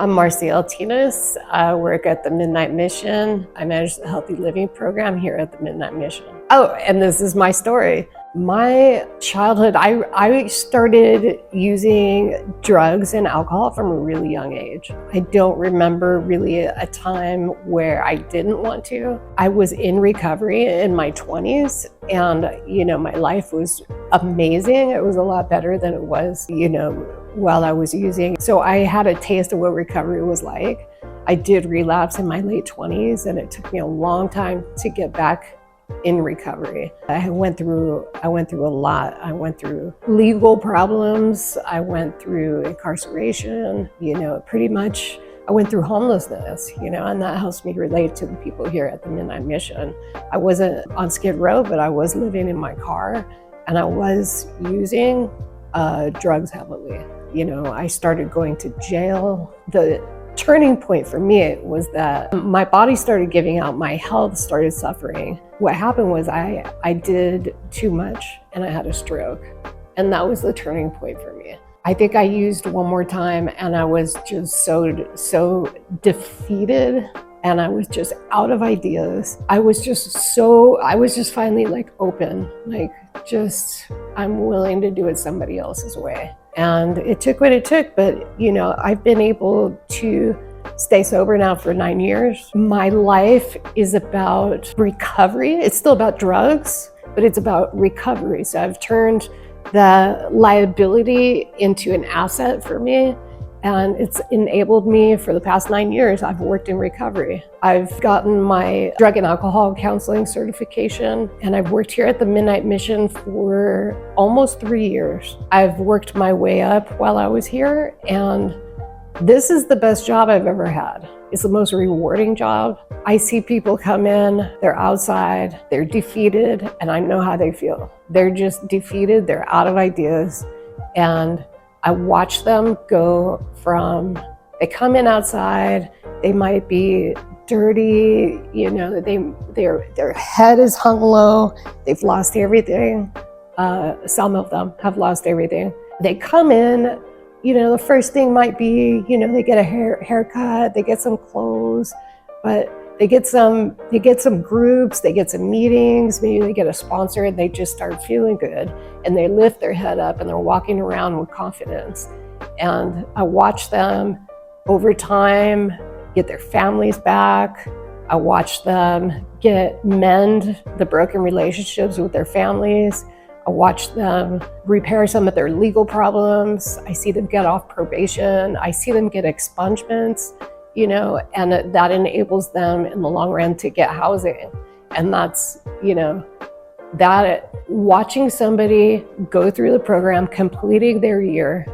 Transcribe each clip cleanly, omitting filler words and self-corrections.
I'm Marcy Altenes. I work at the Midnight Mission. I manage the Healthy Living program here at the Midnight Mission. Oh, and this is my story. My childhood, I started using drugs and alcohol from a really young age. I don't remember really a time where I didn't want to. I was in recovery in my 20s, and my life was amazing. It was a lot better than it was, while I was using. So I had a taste of what recovery was like. I did relapse in my late 20s, and it took me a long time to get back in recovery. I went through a lot. I went through legal problems. I went through incarceration, pretty much. I went through homelessness, and that helps me relate to the people here at the Midnight Mission. I wasn't on Skid Row, but I was living in my car, and I was using drugs heavily. I started going to jail. The turning point for me was that my body started giving out, my health started suffering. What happened was I did too much and I had a stroke. And that was the turning point for me. I think I used one more time and I was just so defeated, and I was just out of ideas. I was just finally open, I'm willing to do it somebody else's way. And it took what it took, but I've been able to stay sober now for 9 years. My life is about recovery. It's still about drugs, but it's about recovery. So I've turned the liability into an asset for me, and it's enabled me for the past 9 years. I've worked in recovery. I've gotten my drug and alcohol counseling certification, and I've worked here at the Midnight Mission for almost 3 years. I've worked my way up while I was here, and this is the best job I've ever had. It's the most rewarding job. I see people come in, they're outside, they're defeated, and I know how they feel. They're just defeated, they're out of ideas, and I watch them go from, they come in outside, they might be dirty, their head is hung low, they've lost everything. Some of them have lost everything. They come in, the first thing might be, they get a haircut, they get some clothes, but they get some groups, they get some meetings, maybe they get a sponsor, and they just start feeling good, and they lift their head up and they're walking around with confidence. And I watch them over time get their families back. I watch them mend the broken relationships with their families. I watch them repair some of their legal problems. I see them get off probation. I see them get expungements, and that enables them in the long run to get housing. And that's, watching somebody go through the program, completing their year,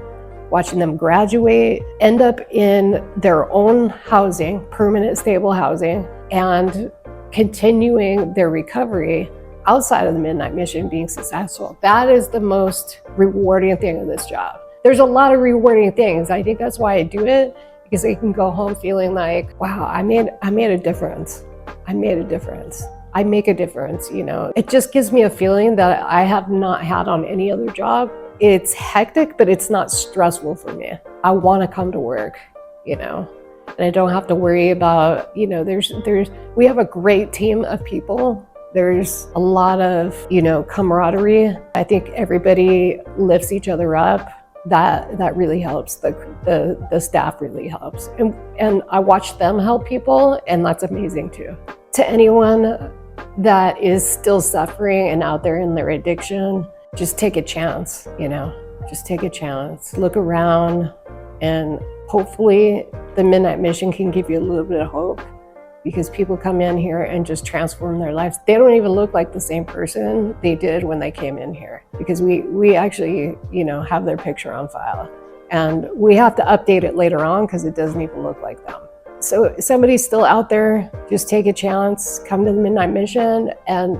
watching them graduate, end up in their own housing, permanent, stable housing, and continuing their recovery outside of the Midnight Mission, being successful. That is the most rewarding thing of this job. There's a lot of rewarding things. I think that's why I do it, because I can go home feeling like, wow, I made a difference. I made a difference. I make a difference, It just gives me a feeling that I have not had on any other job. It's hectic, but it's not stressful for me. I want to come to work, and I don't have to worry about, we have a great team of people. There's a lot of, camaraderie. I think everybody lifts each other up. That really helps. The staff really helps. And I watch them help people, and that's amazing too. To anyone that is still suffering and out there in their addiction, just take a chance, just take a chance. Look around, and hopefully the Midnight Mission can give you a little bit of hope, because people come in here and just transform their lives. They don't even look like the same person they did when they came in here, because we actually, have their picture on file, and we have to update it later on because it doesn't even look like them. So if somebody's still out there, just take a chance, come to the Midnight Mission, and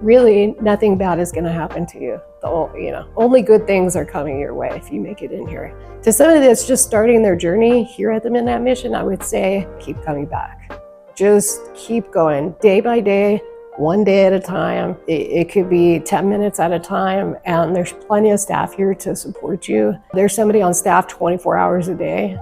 really nothing bad is gonna happen to you. Only good things are coming your way if you make it in here. To somebody that's just starting their journey here at the Midnight Mission, I would say, keep coming back. Just keep going day by day, one day at a time. It could be 10 minutes at a time, and there's plenty of staff here to support you. There's somebody on staff 24 hours a day.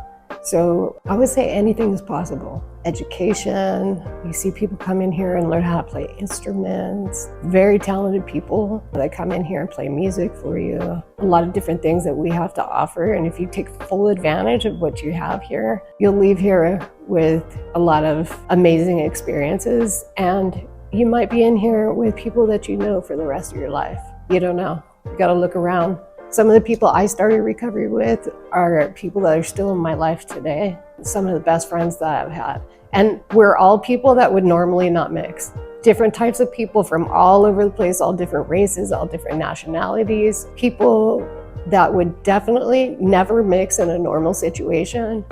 So I would say anything is possible. Education, you see people come in here and learn how to play instruments, very talented people that come in here and play music for you. A lot of different things that we have to offer, and if you take full advantage of what you have here, you'll leave here with a lot of amazing experiences, and you might be in here with people that you know for the rest of your life. You don't know. You gotta look around. Some of the people I started recovery with are people that are still in my life today. Some of the best friends that I've had. And we're all people that would normally not mix. Different types of people from all over the place, all different races, all different nationalities. People that would definitely never mix in a normal situation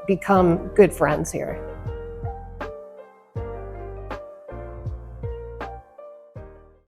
become good friends here.